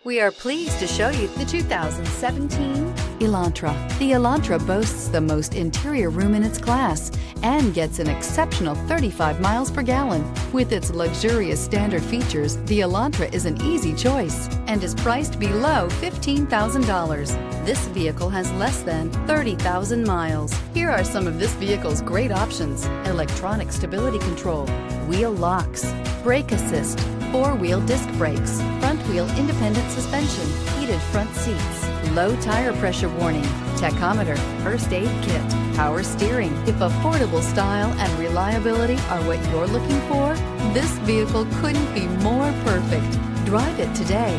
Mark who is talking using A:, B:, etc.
A: We are pleased to show you the 2017 Elantra. The Elantra boasts the most interior room in its class and gets an exceptional 35 miles per gallon. With its luxurious standard features, the Elantra is an easy choice and is priced below $15,000. This vehicle has less than 30,000 miles. Here are some of this vehicle's great options: electronic stability control, wheel locks, brake assist, four-wheel disc brakes, front-wheel independent suspension, heated front seats, low tire pressure warning, tachometer, first aid kit, power steering. If affordable style and reliability are what you're looking for, this vehicle couldn't be more perfect. Drive it today.